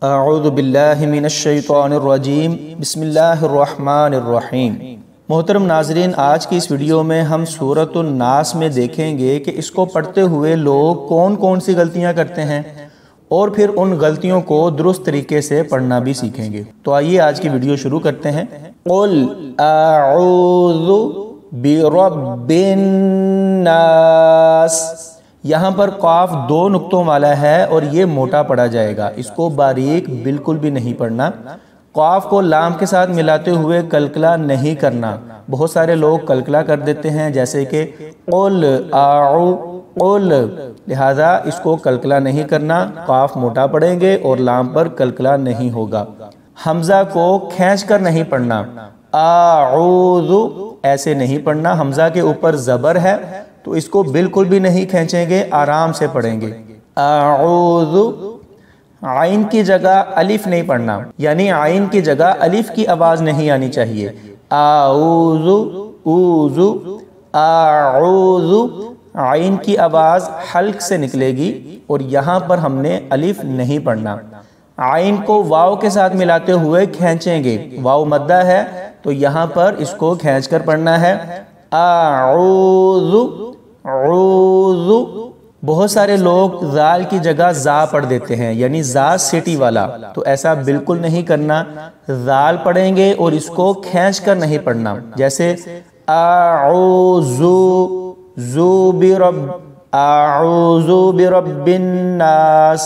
اعوذ باللہ من الشیطان الرجیم بسم اللہ الرحمن الرحیم۔ محترم ناظرین، آج کی اس ویڈیو میں ہم سورۃ الناس میں دیکھیں گے کہ اس کو پڑھتے ہوئے لوگ کون کون سی غلطیاں کرتے ہیں اور پھر ان غلطیوں کو درست طریقے سے پڑھنا بھی سیکھیں گے۔ تو آئیے آج کی ویڈیو شروع کرتے ہیں۔ قل اعوذ برب الناس، یہاں پر قاف دو نقطوں والا ہے اور یہ موٹا پڑھا جائے گا، اس کو باریک بالکل بھی نہیں پڑھنا۔ قاف کو لام کے ساتھ ملاتے ہوئے کلکلا نہیں کرنا۔ بہت سارے لوگ کلکلا کر دیتے ہیں، جیسے کہ قل اعو قل، لہذا اس کو کلکلا نہیں کرنا، قاف موٹا پڑھیں گے اور لام پر کلکلا نہیں ہوگا۔ حمزہ کو کھینچ کر نہیں پڑھنا، اعوذ ایسے نہیں پڑھنا، حمزہ کے اوپر زبر ہے تو اس کو بالکل بھی نہیں کھینچیں گے، آرام سے پڑھیں گے۔ اعوذ، عین کی جگہ الف نہیں پڑھنا، یعنی عین کی جگہ الف کی آواز نہیں آنی چاہیے۔ اعوذ اوذ اعوذ، عین کی آواز حلق سے نکلے گی اور یہاں پر ہم نے الف نہیں پڑھنا۔ عین کو واو کے ساتھ ملاتے ہوئے کھینچیں گے، واو مدہ ہے تو یہاں پر اس کو کھینچ کر پڑھنا ہے۔ اعوذ عوذ، بہت سارے لوگ زال کی جگہ زا پڑھ دیتے ہیں، یعنی زا سیٹی والا، تو ایسا بالکل نہیں کرنا۔ زال پڑھیں گے اور اس کو کھینچ کر نہیں پڑھنا، جیسے اعوذ اعوذ برب الناس،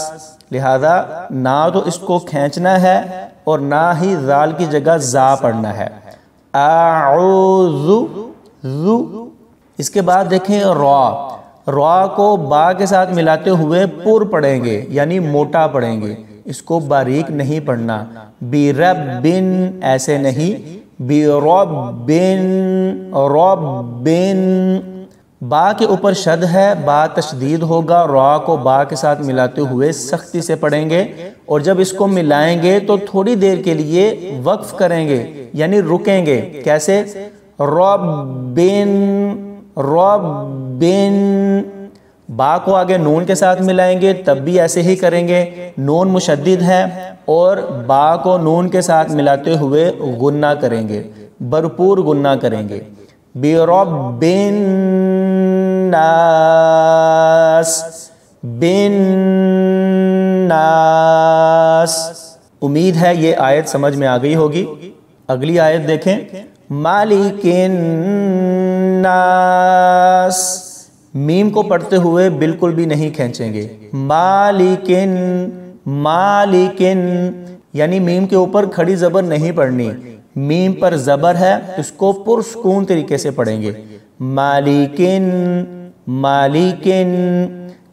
لہذا نہ تو اس کو کھینچنا ہے اور نہ ہی زال کی جگہ زا پڑھنا ہے۔ اعوذ ذو، اس کے بعد دیکھیں را کو با کے ساتھ ملاتے ہوئے پر پڑھیں گے، یعنی موٹا پڑھیں گے، اس کو باریک نہیں پڑھنا۔ بربن ایسے نہیں، بربن ربن، با کے اوپر شد ہے، با تشدید ہوگا، را کو با کے ساتھ ملاتے ہوئے سختی سے پڑھیں گے اور جب اس کو ملائیں گے تو تھوڑی دیر کے لیے وقف کریں گے، یعنی رکیں گے۔ کیسے؟ ربن ربن، با کو آگے نون کے ساتھ ملائیں گے تب بھی ایسے ہی کریں گے، نون مشدد ہے اور با کو نون کے ساتھ ملاتے ہوئے غنہ کریں گے، بھرپور غنہ کریں گے۔ برب الناس بن ناس۔ امید ہے یہ آیت سمجھ میں آ گئی ہوگی۔ اگلی آیت دیکھیں، مالک الناس، میم کو پڑھتے ہوئے بالکل بھی نہیں کھینچیں گے۔ مالکن مالکن، یعنی میم کے اوپر کھڑی زبر نہیں پڑھنی، میم پر زبر ہے، اس کو پرسکون طریقے سے پڑھیں گے۔ مالکن مالکن،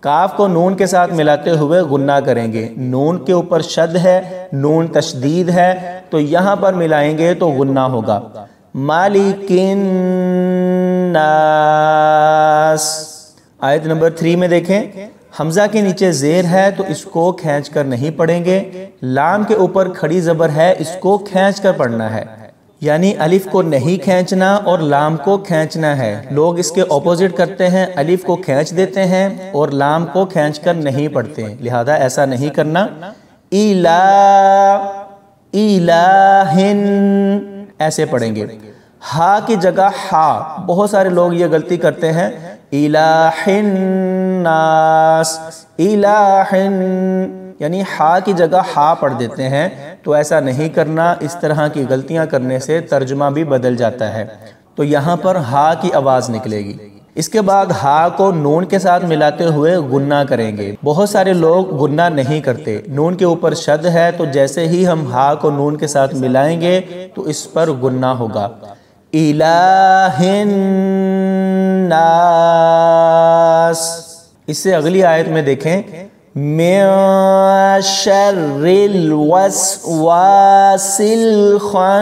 کاف کو نون کے ساتھ ملاتے ہوئے غنہ کریں گے، نون کے اوپر شد ہے، نون تشدید ہے تو یہاں پر ملائیں گے تو غنہ ہوگا۔ مالکن ناس۔ آیت نمبر 3 میں دیکھیں، حمزہ کے نیچے زیر ہے تو اس کو کھینچ کر نہیں پڑھیں گے، لام کے اوپر کھڑی زبر ہے، اس کو کھینچ کر پڑھنا ہے، یعنی الف کو نہیں کھینچنا اور لام کو کھینچنا ہے۔ لوگ اس کے اپوزٹ کرتے ہیں، الف کو کھینچ دیتے ہیں اور لام کو کھینچ کر نہیں پڑھتے، لہذا ایسا نہیں کرنا۔ الہن ایسے پڑھیں گے۔ ہا کی جگہ ہا، بہت سارے لوگ یہ غلطی کرتے ہیں، الہن ناس الہن، یعنی ہا کی جگہ ہا پڑھ دیتے ہیں، تو ایسا نہیں کرنا، اس طرح کی غلطیاں کرنے سے ترجمہ بھی بدل جاتا ہے، تو یہاں پر ہا کی آواز نکلے گی۔ اس کے بعد ہا کو نون کے ساتھ ملاتے ہوئے غنہ کریں گے۔ بہت سارے لوگ غنہ نہیں کرتے، نون کے اوپر شد ہے تو جیسے ہی ہم ہا کو نون کے ساتھ ملائیں گے تو اس پر غنہ ہوگا۔ الہن ناس۔ اس سے اگلی آیت میں دیکھیں، من شر الوسواس الخناس،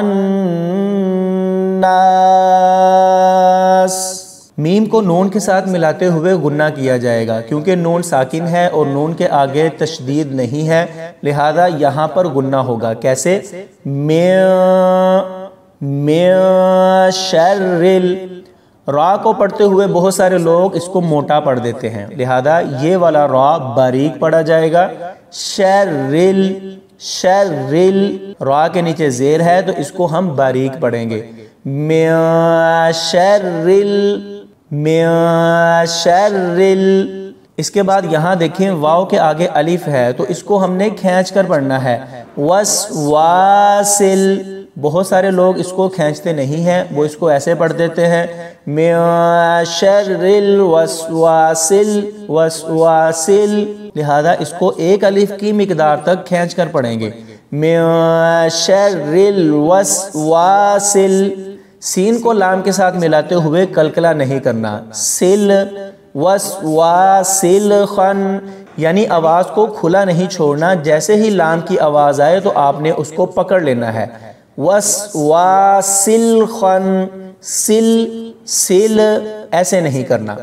میم کو نون کے ساتھ ملاتے ہوئے غنہ کیا جائے گا، کیونکہ نون ساکن ہے اور نون کے آگے تشدید نہیں ہے، لہذا یہاں پر غنہ ہوگا۔ کیسے؟ من شر، را کو پڑھتے ہوئے بہت سارے لوگ اس کو موٹا پڑھ دیتے ہیں، لہذا یہ والا را باریک پڑھا جائے گا۔ شرل، شرل، را کے نیچے زیر ہے تو اس کو ہم باریک پڑھیں گے، من شرل۔ اس کے بعد یہاں دیکھیں واو کے آگے الف ہے تو اس کو ہم نے کھینچ کر پڑھنا ہے، وسواسل۔ بہت سارے لوگ اس کو کھینچتے نہیں ہیں، وہ اس کو ایسے پڑھ دیتے ہیں، من شر الوسواسل، لہذا اس کو ایک الف کی مقدار تک کھینچ کر پڑھیں گے، من شر الوسواسل۔ سین کو لام کے ساتھ ملاتے ہوئے کلکلا نہیں کرنا، سل وسواسل خن، یعنی آواز کو کھلا نہیں چھوڑنا، جیسے ہی لام کی آواز آئے تو آپ نے اس کو پکڑ لینا ہے، وسواسل خن، سل ایسے نہیں کرنا۔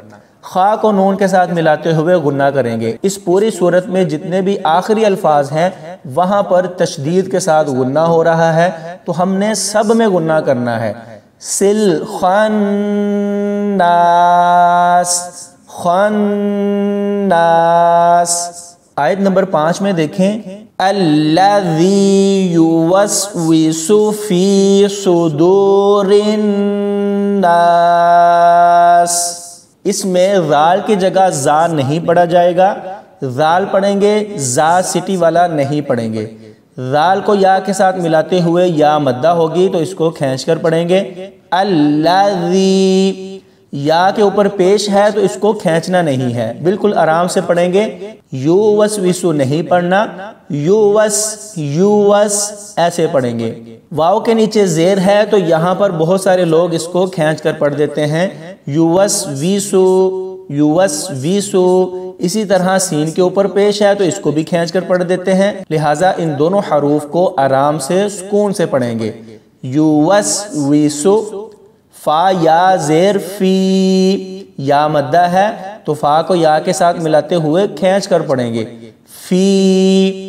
خا کو نون کے ساتھ ملاتے ہوئے غنہ کریں گے۔ اس پوری صورت میں جتنے بھی آخری الفاظ ہیں وہاں پر تشدید کے ساتھ غنہ ہو رہا ہے تو ہم نے سب میں غنہ کرنا ہے، سل خناس، خناس۔ آیت نمبر 5 میں دیکھیں، الذی یوسوس فی صدور الناس، اس میں ذال کی جگہ زا نہیں پڑھا جائے گا، ذال پڑھیں گے، زا سٹی والا نہیں پڑھیں گے۔ ذال کو یا کے ساتھ ملاتے ہوئے یا مدہ ہوگی تو اس کو کھینچ کر پڑھیں گے، الذی، یا کے اوپر پیش ہے تو اس کو کھینچنا نہیں ہے، بالکل آرام سے پڑھیں گے، یوسوسو نہیں پڑھنا، یوس ایسے پڑھیں گے۔ واو کے نیچے زیر ہے تو یہاں پر بہت سارے لوگ اس کو کھینچ کر پڑھ دیتے ہیں، یوسوسو، اسی طرح سین کے اوپر پیش ہے تو اس کو بھی کھینچ کر پڑھ دیتے ہیں، لہٰذا ان دونوں حروف کو آرام سے سکون سے پڑھیں گے، یوسوسو۔ فا یا زیر فی، یا مدہ ہے تو فا کو یا کے ساتھ ملاتے ہوئے کھینچ کر پڑھیں گے، فی۔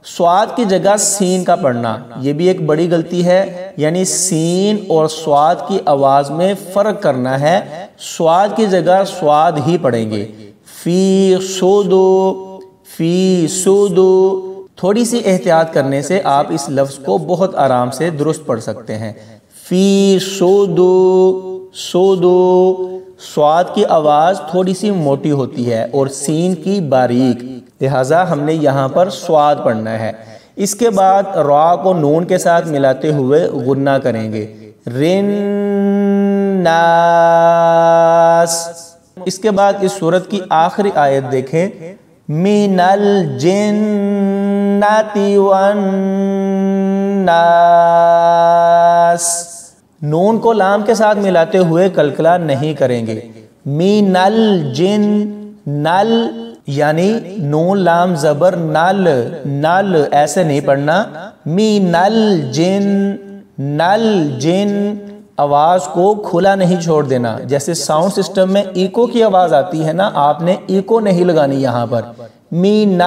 سواد کی جگہ سین کا پڑھنا یہ بھی ایک بڑی غلطی ہے، یعنی سین اور سواد کی آواز میں فرق کرنا ہے، سواد کی جگہ سواد ہی پڑھیں گے، فی سودو۔ تھوڑی سی احتیاط کرنے سے آپ اس لفظ کو بہت آرام سے درست پڑھ سکتے ہیں، فی سودو۔ سواد کی آواز تھوڑی سی موٹی ہوتی ہے اور سین کی باریک، لہٰذا ہم نے یہاں پر سواد پڑھنا ہے۔ اس کے بعد را کو نون کے ساتھ ملاتے ہوئے غنہ کریں گے، رناس۔ اس کے بعد اس سورت کی آخری آیت دیکھیں، من الجنۃ والناس، نون کو لام کے ساتھ ملاتے ہوئے کلکلا نہیں کریں گے، من الجن، نل یعنی نون لام زبر نل، نل ایسے نہیں پڑھنا، من الجن، نل جن، آواز کو کھلا نہیں چھوڑ دینا، جیسے ساؤنڈ سسٹم میں ایکو کی آواز آتی ہے نا، آپ نے ایکو نہیں لگانی یہاں پر، من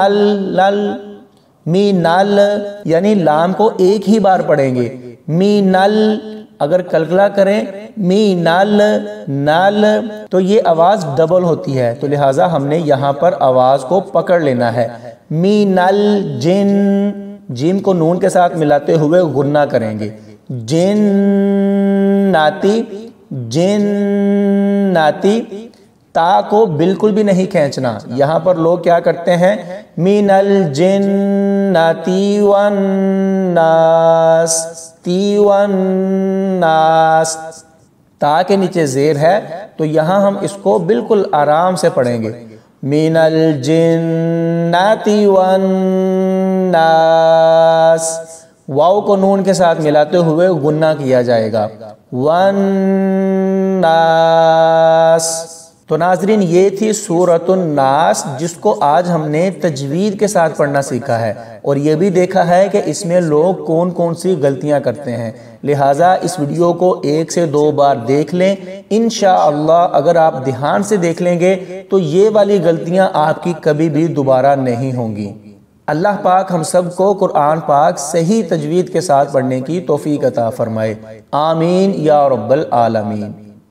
نل یعنی لام کو ایک ہی بار پڑھیں گے، من ال، اگر کلکلا کریں می نل تو یہ آواز ڈبل ہوتی ہے، تو لہٰذا ہم نے یہاں پر آواز کو پکڑ لینا ہے، می نل جن، جیم کو نون کے ساتھ ملاتے ہوئے غنہ کریں گے، جناتی، جناتی۔ تا کو بالکل بھی نہیں کھینچنا، یہاں پر لوگ کیا کرتے ہیں، من الجنتی والناس، تی والناس، تا کے نیچے زیر ہے تو یہاں ہم اس کو بالکل آرام سے پڑھیں گے، من الجنتی والناس۔ واو کو نون کے ساتھ ملاتے ہوئے غنہ کیا جائے گا، والناس۔ تو ناظرین یہ تھی سورۃ الناس، جس کو آج ہم نے تجوید کے ساتھ پڑھنا سیکھا ہے، اور یہ بھی دیکھا ہے کہ اس میں لوگ کون کون سی غلطیاں کرتے ہیں، لہٰذا اس ویڈیو کو 1 سے 2 بار دیکھ لیں، انشاءاللہ اگر آپ دھیان سے دیکھ لیں گے تو یہ والی غلطیاں آپ کی کبھی بھی دوبارہ نہیں ہوں گی۔ اللہ پاک ہم سب کو قرآن پاک صحیح تجوید کے ساتھ پڑھنے کی توفیق عطا فرمائے، آمین یا رب العالمین۔